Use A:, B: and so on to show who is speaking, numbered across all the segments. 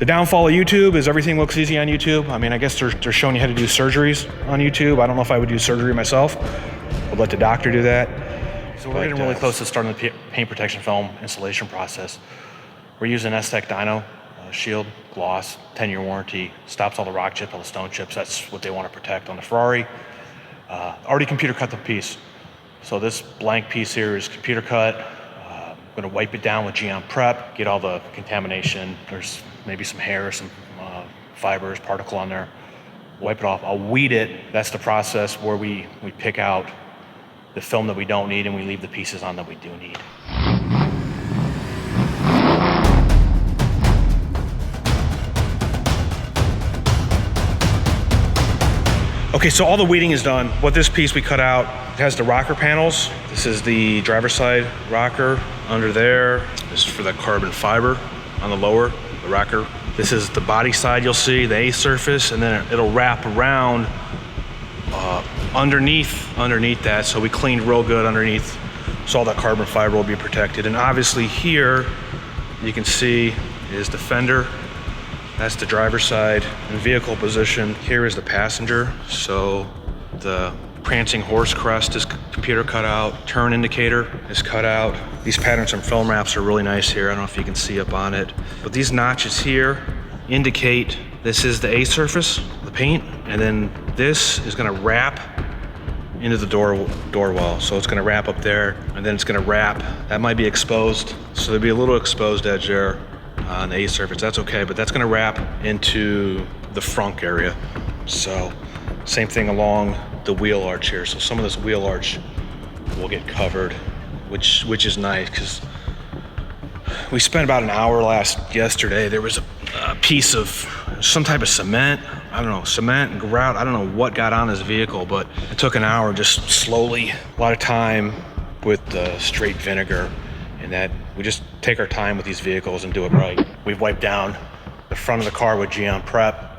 A: The downfall of YouTube is everything looks easy on YouTube. I mean, I guess they're showing you how to do surgeries on YouTube. I don't know if I would do surgery myself. I'd let the doctor do that. So we're getting really close to starting the paint protection film installation process. We're using S-Tech Dyno shield, gloss, 10-year warranty, stops all the rock chips, all the stone chips. That's what they want to protect on the Ferrari. Already computer cut the piece. So this blank piece here is computer cut. I'm gonna wipe it down with Geon Prep, get all the contamination. There's maybe some hair, some fibers, particle on there. Wipe it off, I'll weed it. That's the process where we pick out the film that we don't need and we leave the pieces on that we do need. Okay, so all the weeding is done. What this piece we cut out, it has the rocker panels. This is the driver's side rocker under there. This is for the carbon fiber on the lower, the rocker. This is the body side you'll see, the A surface, and then it'll wrap around underneath that. So we cleaned real good underneath, so all that carbon fiber will be protected. And obviously here, you can see is the fender. That's the driver's side. In vehicle position, here is the passenger. So the prancing horse crest is computer cut out. Turn indicator is cut out. These patterns from film wraps are really nice here. I don't know if you can see up on it, but these notches here indicate this is the A surface, the paint, and then this is gonna wrap into the door wall. So it's gonna wrap up there, and then it's gonna wrap. That might be exposed, so there'll be a little exposed edge there on the A surface. That's okay, but that's gonna wrap into the frunk area. So same thing along the wheel arch here. So some of this wheel arch will get covered, which is nice, because we spent about an hour yesterday. There was a piece of some type of cement. I don't know, cement and grout. I don't know what got on this vehicle, but it took an hour just slowly, a lot of time with the straight vinegar, and that we just take our time with these vehicles and do it right. We've wiped down the front of the car with Geon Prep.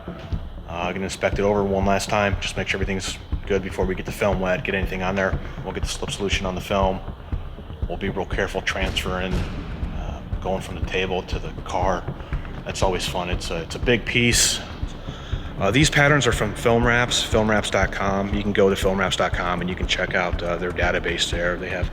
A: I'm gonna inspect it over one last time, just make sure everything's good before we get the film wet, get anything on there. We'll get the slip solution on the film. We'll be real careful transferring, going from the table to the car. That's always fun. It's a big piece. These patterns are from Film Wraps, filmwraps.com. You can go to filmwraps.com and you can check out their database there. They have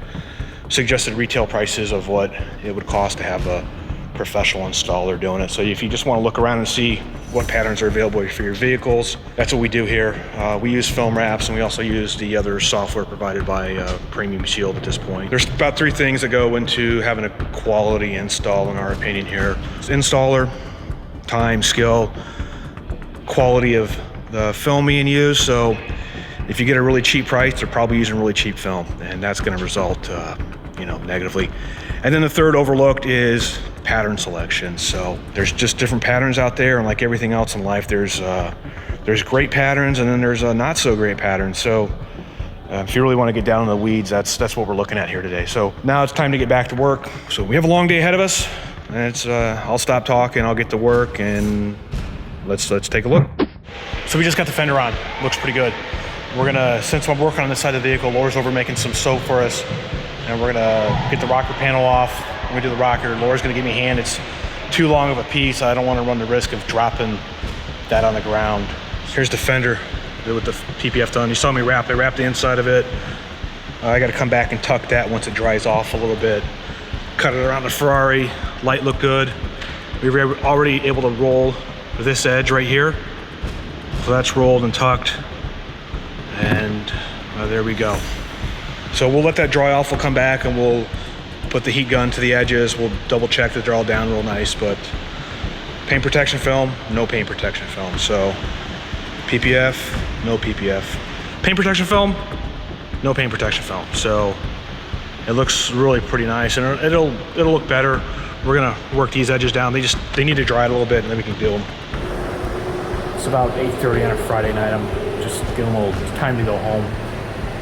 A: suggested retail prices of what it would cost to have a professional installer doing it. So if you just want to look around and see what patterns are available for your vehicles, that's what we do here. We use Film Wraps, and we also use the other software provided by Premium Shield at this point. There's about 3 things that go into having a quality install, in our opinion here. It's installer, time, skill, quality of the film being used. So if you get a really cheap price, they're probably using really cheap film, and that's going to result negatively. And then the third overlooked is pattern selection. So there's just different patterns out there, and like everything else in life, there's great patterns and then there's not so great patterns. So if you really want to get down in the weeds, that's what we're looking at here today. So now it's time to get back to work. So we have a long day ahead of us, and it's I'll stop talking, I'll get to work, and let's take a look. So we just got the fender on, looks pretty good. We're gonna, since I'm working on this side of the vehicle, Laura's over making some soap for us, and we're gonna get the rocker panel off. When we do the rocker, Laura's gonna give me a hand. It's too long of a piece. I don't wanna run the risk of dropping that on the ground. Here's the fender with the PPF done. You saw me wrap it, wrap the inside of it. I gotta come back and tuck that once it dries off a little bit. Cut it around the Ferrari, light looked good. We were already able to roll this edge right here. So that's rolled and tucked, and there we go. So we'll let that dry off. We'll come back and we'll put the heat gun to the edges. We'll double check that they're all down real nice, but paint protection film, no paint protection film. So PPF, no PPF. Paint protection film, no paint protection film. So it looks really pretty nice, and it'll look better. We're gonna work these edges down. They need to dry it a little bit, and then we can do them. It's about 8:30 on a Friday night. I'm just getting a little time to go home.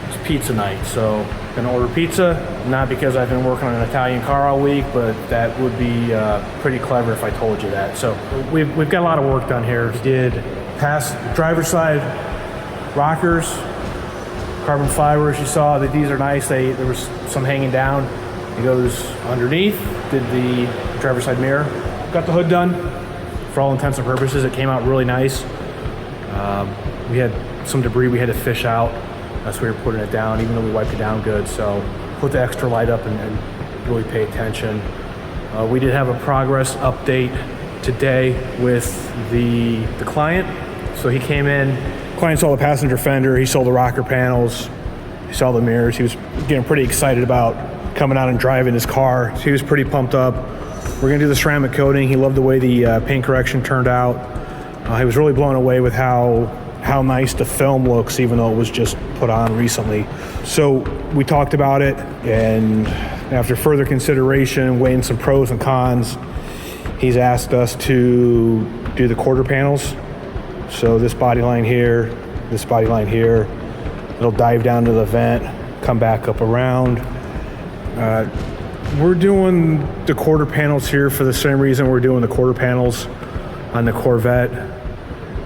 A: It's pizza night, so I'm gonna order pizza. Not because I've been working on an Italian car all week, but that would be pretty clever if I told you that. So we've got a lot of work done here. We did past driver's side rockers, carbon fibers. You saw that these are nice. There was some hanging down. It goes underneath. Did the driver's side mirror. Got the hood done.
B: for all intents and purposes, it came out really nice. We had some debris we had to fish out. That's why we were putting it down, even though we wiped it down good. So put the extra light up and really pay attention. We did have a progress update today with the client. So he came in, client saw the passenger fender, he saw the rocker panels, he saw the mirrors. He was getting pretty excited about coming out and driving his car. So he was pretty pumped up. We're gonna do the ceramic coating. He loved the way the paint correction turned out. He was really blown away with how nice the film looks, even though it was just put on recently. So we talked about it, and after further consideration, weighing some pros and cons, he's asked us to do the quarter panels. So this body line here, this body line here, it'll dive down to the vent, come back up around. We're doing the quarter panels here for the same reason we're doing the quarter panels on the Corvette.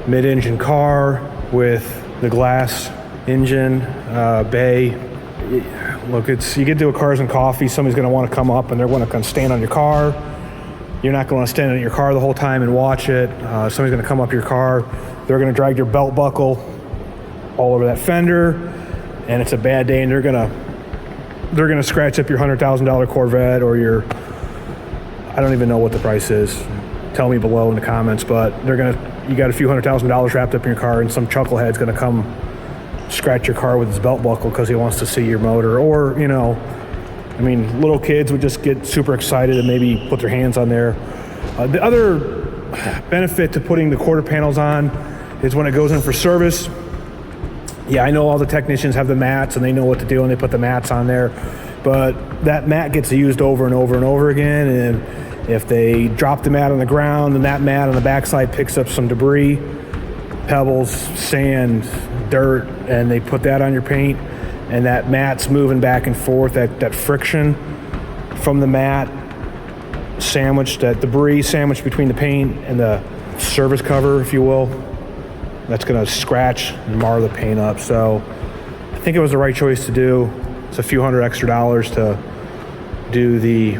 B: Mid-engine car with the glass engine bay. Look, you get to a Cars and Coffee, somebody's gonna wanna come up and they're gonna stand on your car. You're not gonna stand in your car the whole time and watch it. Somebody's gonna come up your car, they're gonna drag your belt buckle all over that fender, and it's a bad day, and they're gonna scratch up your $100,000 Corvette or your, I don't even know what the price is. Tell me below in the comments, but you got a few $100,000 wrapped up in your car, and some chucklehead's gonna come scratch your car with his belt buckle because he wants to see your motor. Or, you know, I mean, little kids would just get super excited and maybe put their hands on there. The other benefit to putting the quarter panels on is when it goes in for service. Yeah, I know all the technicians have the mats and they know what to do and they put the mats on there, but that mat gets used over and over and over again, and if they drop the mat on the ground, then that mat on the backside picks up some debris, pebbles, sand, dirt, and they put that on your paint, and that mat's moving back and forth, that friction from the mat sandwiched, that debris sandwiched between the paint and the service cover, if you will, that's gonna scratch and mar the paint up. So I think it was the right choice to do. It's a few $100 extra to do the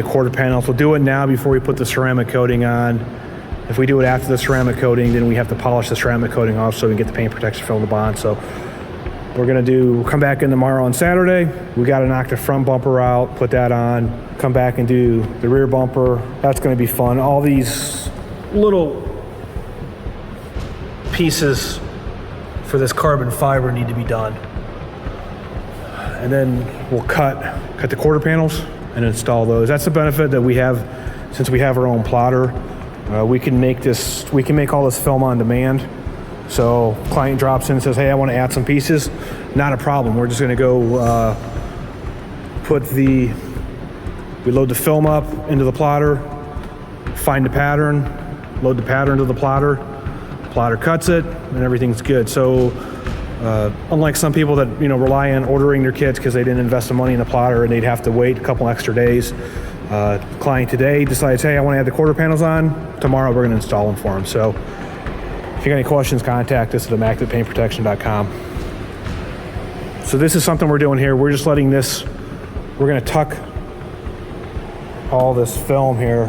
B: quarter panels. We'll do it now before we put the ceramic coating on. If we do it after the ceramic coating, then we have to polish the ceramic coating off so we can get the paint protection film, the bond. So we're gonna come back in tomorrow on Saturday. We gotta knock the front bumper out, put that on, come back and do the rear bumper. That's gonna be fun. All these little pieces for this carbon fiber need to be done. And then we'll cut the quarter panels and install those. That's the benefit that we have since we have our own plotter. We can make all this film on demand. So client drops in and says, hey, I want to add some pieces. Not a problem. We're just going to go we load the film up into the plotter, find the pattern, load the pattern to the plotter cuts it, and everything's good. So unlike some people that rely on ordering their kits because they didn't invest the money in the plotter and they'd have to wait a couple extra days, client today decides, hey, I want to add the quarter panels on. Tomorrow we're going to install them for them. So if you got any questions, contact us at immaculatpaintprotection.com. So this is something we're doing here. We're just letting this, we're going to tuck all this film here.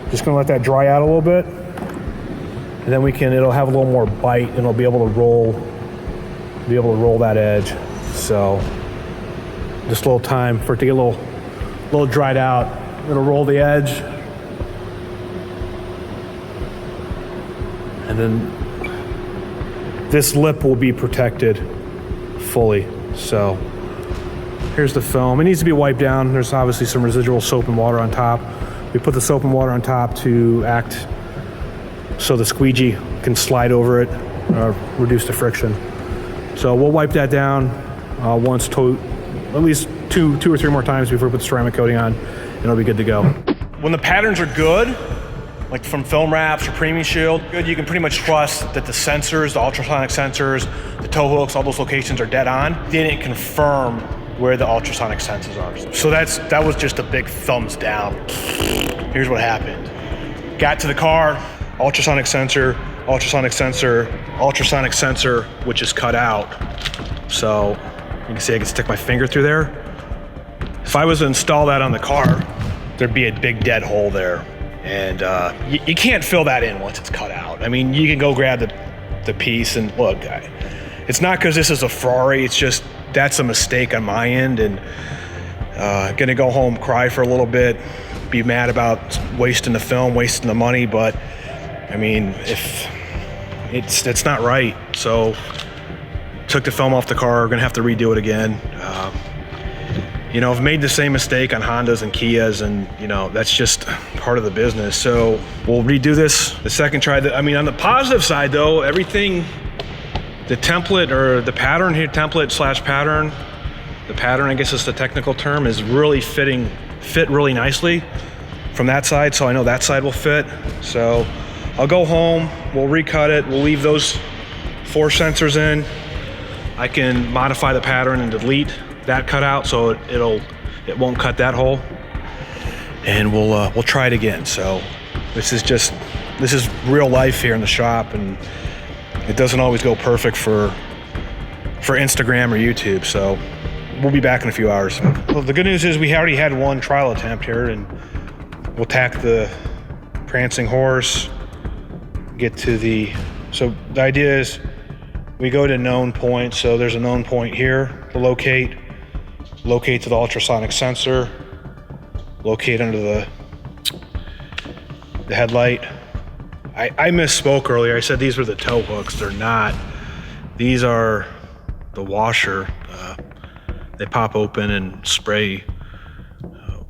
B: Just going to let that dry out a little bit. And then it'll have a little more bite and it'll be able to roll that edge. So just a little time for it to get a little dried out. It'll roll the edge. And then this lip will be protected fully. So here's the film. It needs to be wiped down. There's obviously some residual soap and water on top. We put the soap and water on top to act so the squeegee can slide over it, reduce the friction. So we'll wipe that down at least two or three more times before we put the ceramic coating on, and it'll be good to go. When the patterns are good, like from film wraps or premium shield, you can pretty much trust that the sensors, the ultrasonic sensors, the tow hooks, all those locations are dead on. They didn't confirm where the ultrasonic sensors are. So that was just a big thumbs down. Here's what happened. Got to the car, ultrasonic sensor, which is cut out. So you can see I can stick my finger through there. If I was to install that on the car, there'd be a big dead hole there.
A: And you can't fill that in once it's cut out. I mean, you can go grab the piece and look, it's not because this is a Ferrari, it's just that's a mistake on my end, and gonna go home, cry for a little bit, be mad about wasting the film, wasting the money, but I mean, if it's not right. So took the film off the car, gonna have to redo it again. You know, I've made the same mistake on Hondas and Kias, and you know, that's just part of the business. So we'll redo this the second try. I mean, on the positive side though, everything, the template or the pattern here, template / pattern, the pattern, I guess is the technical term, is really fit really nicely from that side. So I know that side will fit. So I'll go home, we'll recut it, we'll leave those 4 sensors in. I can modify the pattern and delete that cutout so it won't cut that hole, and we'll try it again. So this is real life here in the shop, and it doesn't always go perfect for Instagram or YouTube. So we'll be back in a few hours. Well, the good news is we already had one trial attempt here, and we'll tack the prancing horse, get to so the idea is we go to known points. So there's a known point here to locate to the ultrasonic sensor, locate under the headlight. I misspoke earlier. I said these were the tow hooks. They're not. These are the washer. They pop open and spray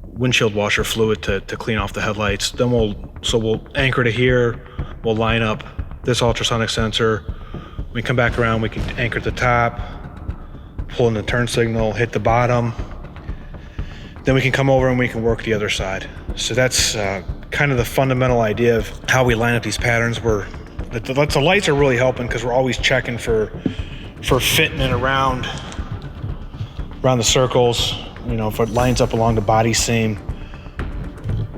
A: windshield washer fluid to clean off the headlights. Then we'll anchor to here. We'll line up this ultrasonic sensor. We come back around, we can anchor at the top, pull in the turn signal, hit the bottom. Then we can come over and we can work the other side. So that's kind of the fundamental idea of how we line up these patterns. The lights are really helping because we're always checking for fitting it around the circles. You know, if it lines up along the body seam,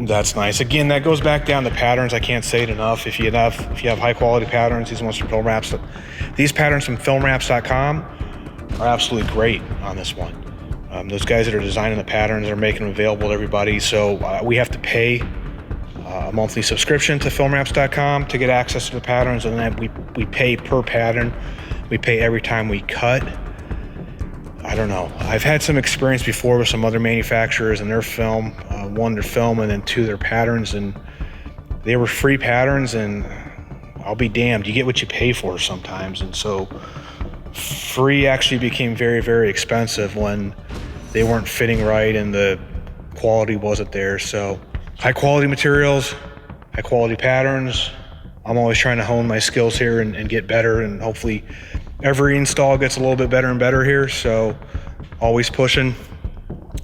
A: that's nice. Again, that goes back down to patterns. I can't say it enough. If you have high quality patterns, these ones from Film Wraps, these patterns from filmwraps.com are absolutely great on this one. Those guys that are designing the patterns are making them available to everybody. So we have to pay a monthly subscription to filmwraps.com to get access to the patterns, and then we pay per pattern. We pay every time we cut. I don't know. I've had some experience before with some other manufacturers and their film, one their film and then 2 their patterns, and they were free patterns, and I'll be damned, you get what you pay for sometimes. And so free actually became very, very expensive when they weren't fitting right and the quality wasn't there. So high quality materials, high quality patterns. I'm always trying to hone my skills here and get better, and hopefully every install gets a little bit better and better here. So always pushing.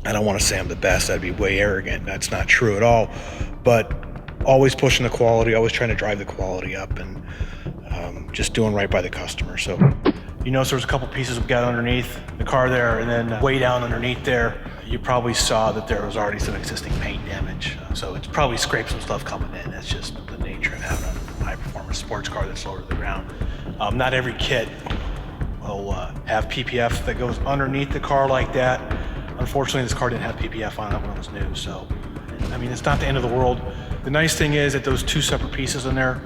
A: I don't want to say I'm the best, that'd be way arrogant. That's not true at all. But always pushing the quality, always trying to drive the quality up, and just doing right by the customer. So you notice there's a couple pieces we got underneath the car there, and then way down underneath there, you probably saw that there was already some existing paint damage. So it's probably scraped some stuff coming in. That's just the nature of having a high performance sports car that's lower to the ground. Not every kit will have PPF that goes underneath the car like that. Unfortunately, this car didn't have PPF on it when it was new. So, I mean, it's not the end of the world. The nice thing is that those 2 separate pieces in there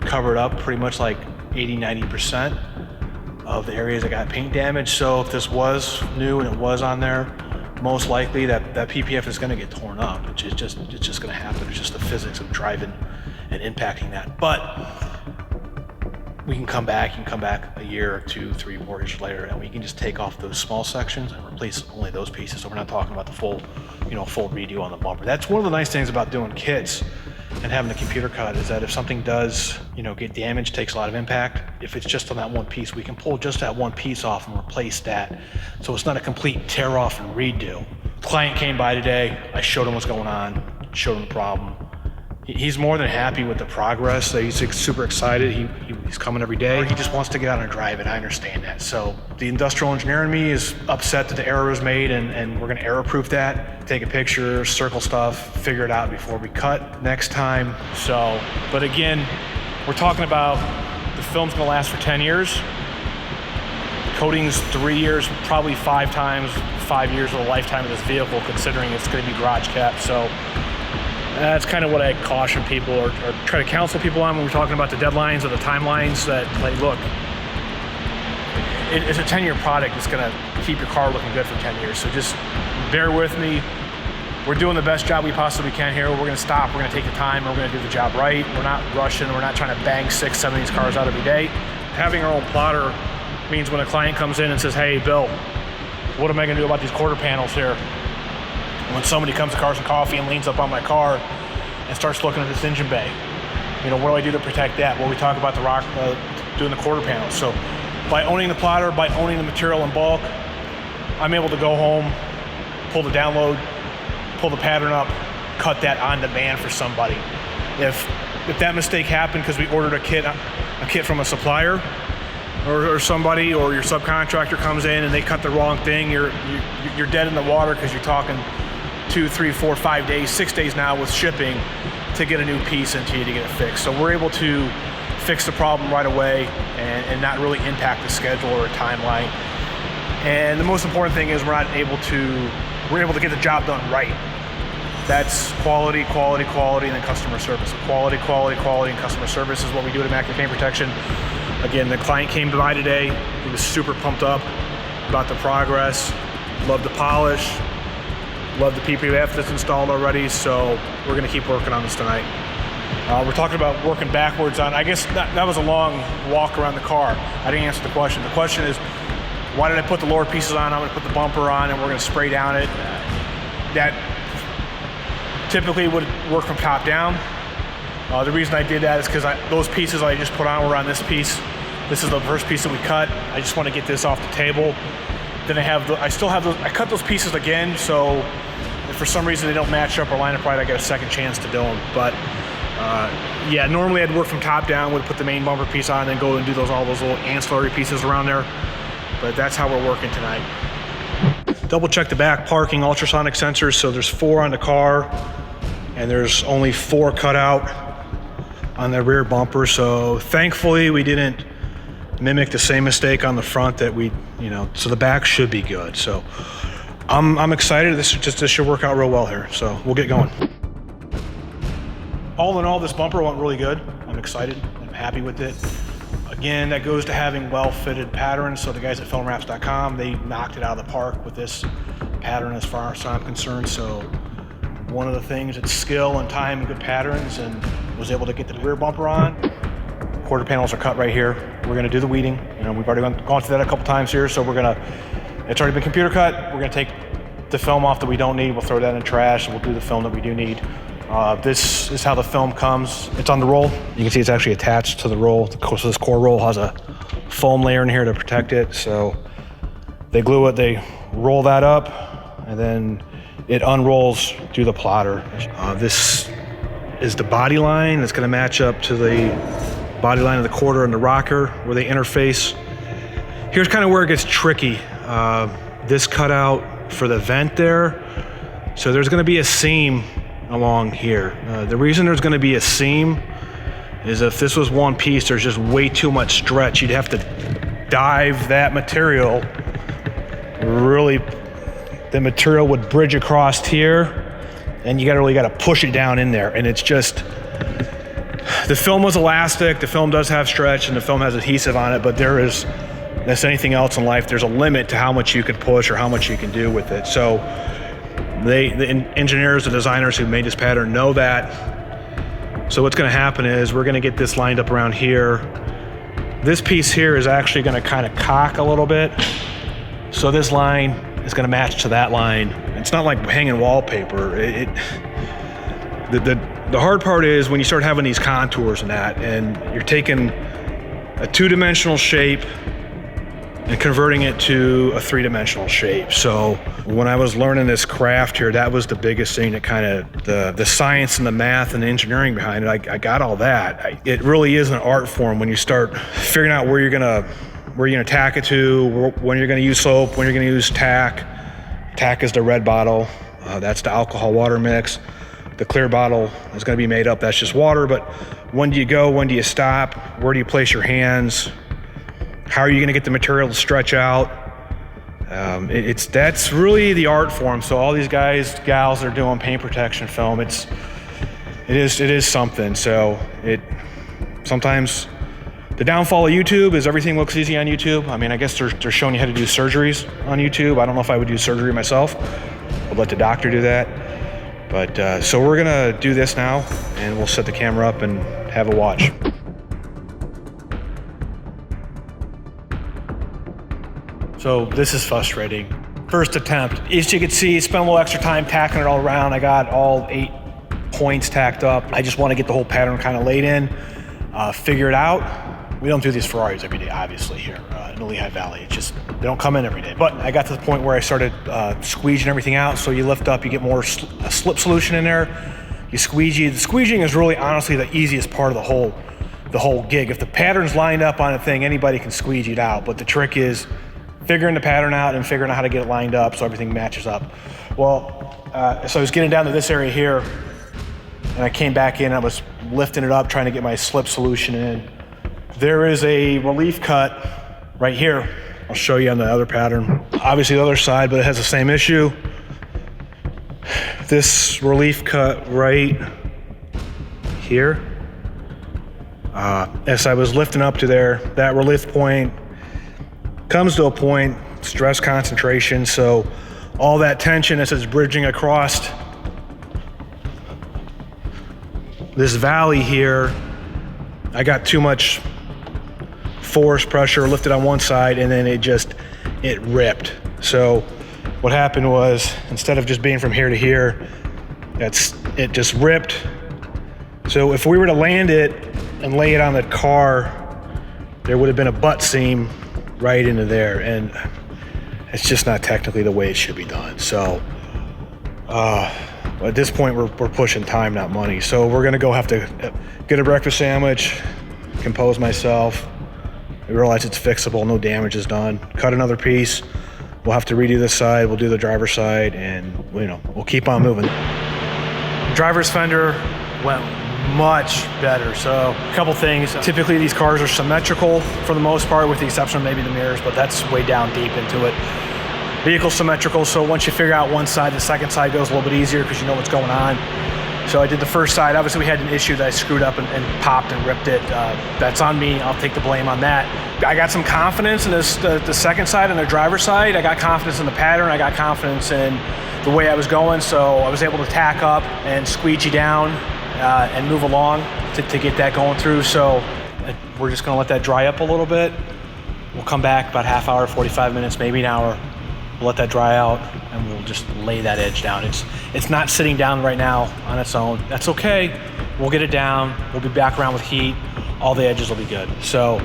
A: covered up pretty much like 80-90% of the areas that got paint damage. So if this was new and it was on there, most likely that PPF is going to get torn up. It's just going to happen. It's just the physics of driving and impacting that. But we can come back. You can come back a year or 2, 3, 4 years later, and we can just take off those small sections and replace only those pieces. So we're not talking about the full redo on the bumper. That's one of the nice things about doing kits and having a computer cut, is that if something does, get damaged, takes a lot of impact. If it's just on that one piece, we can pull just that one piece off and replace that. So it's not a complete tear off and redo. Client came by today. I showed him what's going on, showed him the problem. He's more than happy with the progress. He's super excited. He's coming every day. He just wants to get out and drive it. I understand that. So the industrial engineer in me is upset that the error was made, and we're going to error proof that. Take a picture, circle stuff, figure it out before we cut next time. So, but again, we're talking about the film's going to last for 10 years. The coating's 3 years, probably 5 years of the lifetime of this vehicle, considering it's going to be garage kept. So
B: That's kind of what I caution people or try to counsel people on when we're talking about the deadlines or the timelines that, like, look, it's a 10-year product that's gonna keep your car looking good for 10 years. So just bear with me. We're doing the best job we possibly can here. We're gonna stop, we're gonna take the time, we're gonna do the job right. We're not rushing, we're not trying to bang 6, 7 of these cars out every day. Having our own plotter means when a client comes in and says, hey, Bill, what am I gonna do about these quarter panels here? When somebody comes to Cars and Coffee and leans up on my car and starts looking at this engine bay, you know, what do I do to protect that? Well, we talk about the rock, doing the quarter panels. So by owning the plotter, by owning the material in bulk, I'm able to go home, pull the download, pull the pattern up, cut that on demand for somebody. If that mistake happened because we ordered a kit from a supplier or somebody, or your subcontractor comes in and they cut the wrong thing, you're dead in the water because you're talking 2, 3, 4, 5 days, 6 days now with shipping to get a new piece into you to get it fixed. So we're able to fix the problem right away and not really impact the schedule or a timeline. And the most important thing is we're able to get the job done right. That's quality, quality, quality, and then customer service. Quality, quality, quality, and customer service is what we do at Immaculate Paint Protection. Again, the client came by today. He was super pumped up about the progress. Loved the polish. Love the PPF that's installed already. So we're gonna keep working on this tonight. We're talking about working backwards on, I guess that was a long walk around the car. I didn't answer the question. The question is, why did I put the lower pieces on? I'm gonna put the bumper on and we're gonna spray down it. That typically would work from top down. The reason I did that is because those pieces I just put on were on this piece. This is the first piece that we cut. I just want to get this off the table. Then I still have those, I cut those pieces again, so if for some reason they don't match up or line up right, I get a second chance to do them. But yeah, normally I'd work from top down, would put the main bumper piece on, and then go and do all those little ancillary pieces around there. But that's how we're working tonight. Double check the back parking ultrasonic sensors. So there's 4 on the car, and there's only 4 cut out on the rear bumper. So thankfully we didn't mimic the same mistake on the front that so the back should be good. So I'm excited. This should work out real well here. So we'll get going. All in all, this bumper went really good. I'm excited. I'm happy with it. Again, that goes to having well-fitted patterns. So the guys at filmwraps.com, they knocked it out of the park with this pattern as far as I'm concerned. So one of the things, it's skill and time and good patterns, and was able to get the rear bumper on. Quarter panels are cut right here. We're gonna do the weeding. We've already gone through that a couple times here, so it's already been computer cut. We're gonna take the film off that we don't need. We'll throw that in the trash, and we'll do the film that we do need. This is how the film comes. It's on the roll. You can see it's actually attached to the roll. So this core roll has a foam layer in here to protect it. So they glue it, they roll that up, and then it unrolls through the plotter. This is the body line. It's gonna match up to the body line of the quarter and the rocker where they interface. Here's kind of where it gets tricky. This cutout for the vent there. So there's gonna be a seam along here. The reason there's gonna be a seam is if this was one piece, there's just way too much stretch. You'd have to dive that material. Really, the material would bridge across here, and you really gotta push it down in there. And it's just, the film was elastic, the film does have stretch, and the film has adhesive on it, but that's anything else in life, there's a limit to how much you can push or how much you can do with it. So the engineers, the designers who made this pattern know that. So what's gonna happen is we're gonna get this lined up around here. This piece here is actually gonna kind of cock a little bit. So this line is gonna match to that line. It's not like hanging wallpaper. The hard part is when you start having these contours and you're taking a 2-dimensional shape and converting it to a 3-dimensional shape. So when I was learning this craft here, that was the biggest thing that kind of, the science and the math and the engineering behind it, I got all that. It really is an art form when you start figuring out where you're gonna tack it to, when you're gonna use soap, when you're gonna use tack. Tack is the red bottle, that's the alcohol water mix. The clear bottle is gonna be made up, that's just water, but when do you go, when do you stop, where do you place your hands? How are you gonna get the material to stretch out? That's really the art form. So all these guys, gals that are doing paint protection film, it is something. So sometimes the downfall of YouTube is everything looks easy on YouTube. I mean, I guess they're showing you how to do surgeries on YouTube. I don't know if I would do surgery myself. I'd let the doctor do that. But so we're gonna do this now, and we'll set the camera up and have a watch. So this is frustrating. First attempt. As you can see, spent a little extra time tacking it all around. I got all 8 points tacked up. I just want to get the whole pattern kind of laid in, figure it out. We don't do these Ferraris every day, obviously, here in the Lehigh Valley. It's just, they don't come in every day. But I got to the point where I started squeegeeing everything out. So you lift up, you get more slip solution in there. You squeegee. The squeegeeing is really, honestly, the easiest part of the whole gig. If the pattern's lined up on a thing, anybody can squeegee it out. But the trick is figuring the pattern out and figuring out how to get it lined up so everything matches up. Well, so I was getting down to this area here, and I came back in, I was lifting it up, trying to get my slip solution in. There is a relief cut right here. I'll show you on the other pattern. Obviously the other side, but it has the same issue. This relief cut right here. As I was lifting up to there, that relief point comes to a point, stress concentration, so all that tension as it's bridging across this valley here, I got too much force, pressure, lifted on one side, and then it ripped. So what happened was, instead of just being from here to here, it just ripped. So if we were to land it and lay it on the car, there would have been a butt seam right into there, and it's just not technically the way it should be done. So at this point we're pushing time, not money. So we're gonna go have to get a breakfast sandwich, compose myself. I realize it's fixable, no damage is done. Cut another piece. We'll have to redo this side, we'll do the driver's side, and we'll keep on moving. Driver's fender went much better. So a couple things. Typically these cars are symmetrical for the most part, with the exception of maybe the mirrors, but that's way down deep into it. Vehicle symmetrical, so once you figure out one side, the second side goes a little bit easier because you know what's going on. So I did the first side. Obviously we had an issue that I screwed up and popped and ripped it. That's on me, I'll take the blame on that. I got some confidence in this, the second side and the driver's side. I got confidence in the pattern, I got confidence in the way I was going, so I was able to tack up and squeegee down and move along to get that going through. So we're just gonna let that dry up a little bit. We'll come back about half hour, 45 minutes, maybe an hour. We'll let that dry out and we'll just lay that edge down. It's not sitting down right now on its own. That's okay. We'll get it down. We'll be back around with heat. All the edges will be good. So,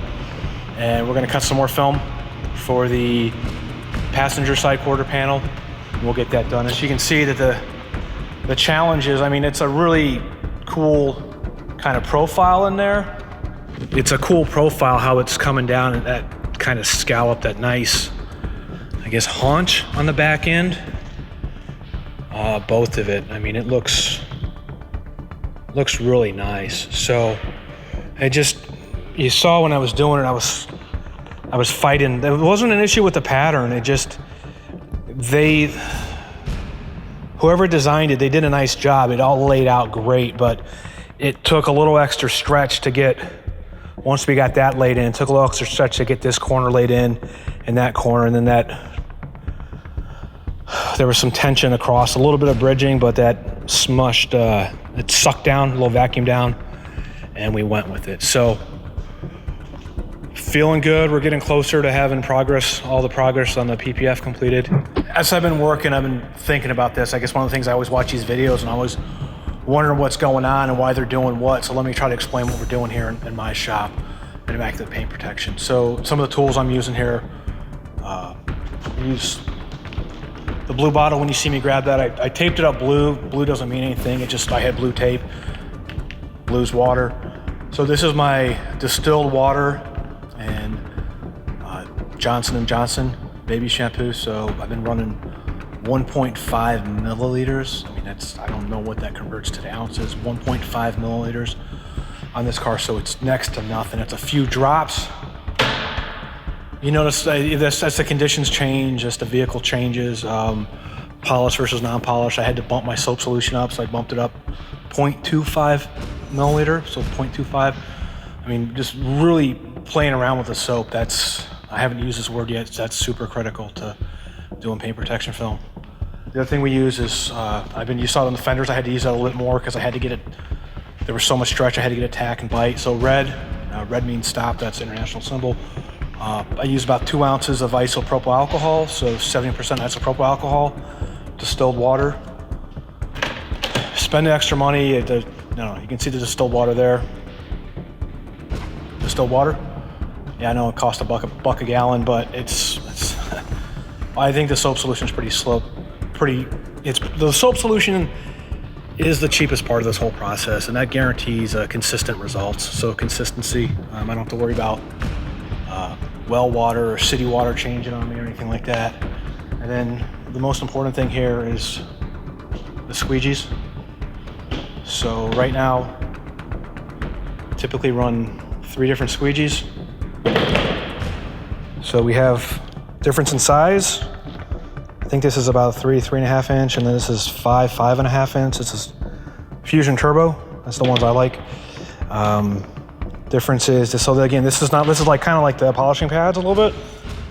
B: and we're gonna cut some more film for the passenger side quarter panel. We'll get that done. As you can see that the challenge is, I mean, it's a really cool kind of profile in there. It's a cool profile how it's coming down, and that kind of scallop, that nice, I guess, haunch on the back end. Both of it. I mean, it looks really nice. So you saw when I was doing it, I was fighting. There wasn't an issue with the pattern. Whoever designed it, they did a nice job. It all laid out great, but it took a little extra stretch to get, once we got that laid in, it took a little extra stretch to get this corner laid in and that corner, and then there was some tension across, a little bit of bridging, but that smushed, it sucked down, a little vacuum down, and we went with it. So feeling good. We're getting closer to having all the progress on the PPF completed. As I've been working, I've been thinking about this. I guess one of the things, I always watch these videos and I always wondering what's going on and why they're doing what. So let me try to explain what we're doing here in my shop and immaculate paint protection. So some of the tools I'm using here, use the blue bottle. When you see me grab that, I taped it up blue. Blue doesn't mean anything. I had blue tape. Blue's water. So this is my distilled water and Johnson & Johnson baby shampoo. So I've been running 1.5 milliliters. I mean, I don't know what that converts to the ounces. 1.5 milliliters on this car. So it's next to nothing. It's a few drops. You notice as the conditions change, as the vehicle changes, polish versus non-polish, I had to bump my soap solution up, so I bumped it up 0.25 milliliter, so 0.25. I mean, just really playing around with the soap. I haven't used this word yet. That's super critical to doing paint protection film. The other thing we use is, you saw it on the fenders, I had to use that a little bit more because I had to get it, there was so much stretch, I had to get it tack and bite. So red means stop, that's the international symbol. I use about 2 ounces of isopropyl alcohol, so 70% isopropyl alcohol, distilled water. Spend the extra money, you can see the distilled water there. Distilled water. Yeah, I know it costs a buck a gallon, but it's I think the soap solution is the soap solution is the cheapest part of this whole process, and that guarantees consistent results. So consistency, I don't have to worry about well water or city water changing on me or anything like that. And then the most important thing here is the squeegees. So right now, typically run 3 different squeegees. So we have difference in size. I think this is about 3.5 inch, and then this is 5.5 inch. This is Fusion Turbo. That's the ones I like. Difference is, so again, this is like kind of like the polishing pads a little bit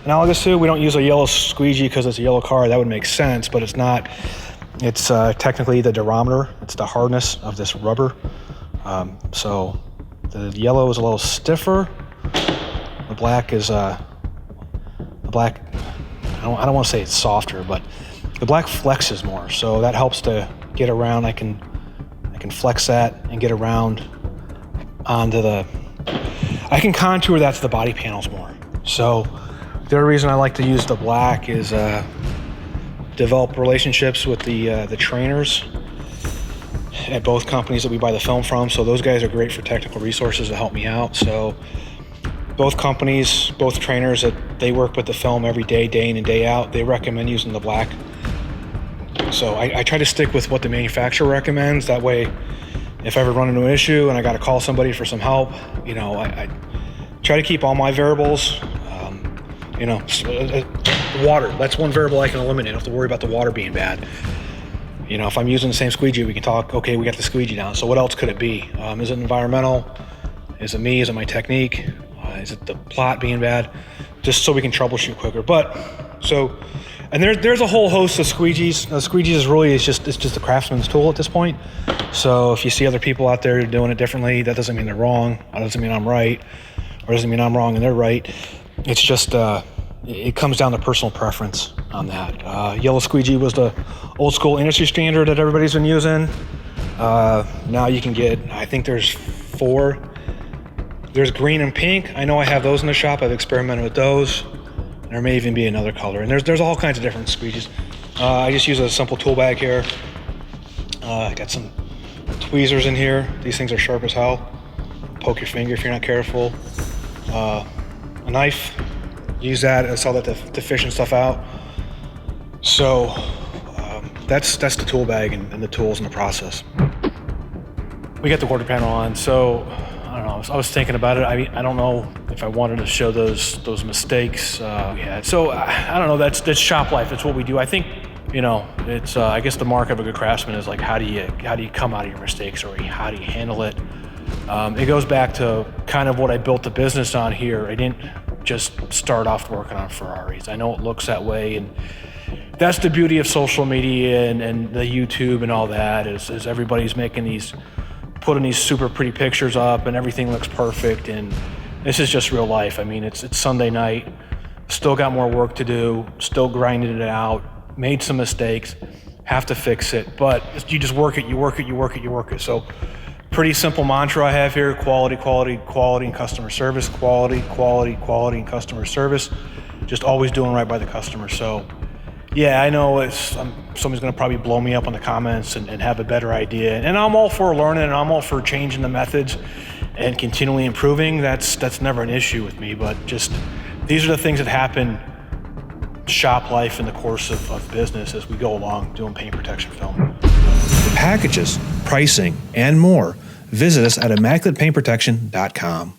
B: analogous to. We don't use a yellow squeegee because it's a yellow car. That would make sense, but it's not. It's technically the durometer. It's the hardness of this rubber. So the yellow is a little stiffer. The black is I don't want to say it's softer, but the black flexes more, so that helps to get around. I can flex that and get around onto I can contour that to the body panels more. So the other reason I like to use the black is develop relationships with the trainers at both companies that we buy the film from. So those guys are great for technical resources to help me out. So both companies, both trainers that they work with the film every day, day in and day out, they recommend using the black. So I try to stick with what the manufacturer recommends. That way, if I ever run into an issue and I got to call somebody for some help, I try to keep all my variables. Water, that's one variable I can eliminate. I don't have to worry about the water being bad. If I'm using the same squeegee, we can talk, okay, we got the squeegee down. So what else could it be? Is it environmental? Is it me? Is it my technique? Is it the plot being bad? Just so we can troubleshoot quicker. And there's a whole host of squeegees. Squeegees it's just a craftsman's tool at this point. So if you see other people out there doing it differently, that doesn't mean they're wrong. That doesn't mean I'm right, or doesn't mean I'm wrong and they're right. It's just it comes down to personal preference on that. Yellow squeegee was the old school industry standard that everybody's been using. Now you can get, I think there's 4. There's green and pink. I know I have those in the shop. I've experimented with those. There may even be another color. And there's all kinds of different squeegees. I just use a simple tool bag here. I got some tweezers in here. These things are sharp as hell. Poke your finger if you're not careful. A knife. Use that. That's all that to fishing stuff out. So that's the tool bag and the tools in the process. We got the quarter panel on, so I don't know. I was thinking about it. I don't know if I wanted to show those mistakes. So I don't know. That's shop life. It's what we do. I think it's I guess the mark of a good craftsman is like how do you come out of your mistakes, or how do you handle it? It goes back to kind of what I built the business on here. I didn't just start off working on Ferraris. I know it looks that way, and that's the beauty of social media and the YouTube and all that is everybody's putting these super pretty pictures up and everything looks perfect, and this is just real life. I mean, it's Sunday night, still got more work to do, still grinding it out, made some mistakes, have to fix it, but you just work it. So pretty simple mantra I have here: quality, quality, quality, and customer service. Quality, quality, quality, and customer service. Just always doing right by the customer. So yeah, I know somebody's gonna probably blow me up on the comments and have a better idea. And I'm all for learning, and I'm all for changing the methods and continually improving. That's never an issue with me, but just these are the things that happen shop life in the course of business as we go along doing paint protection film.
C: For packages, pricing, and more, visit us at ImmaculatePaintProtection.com.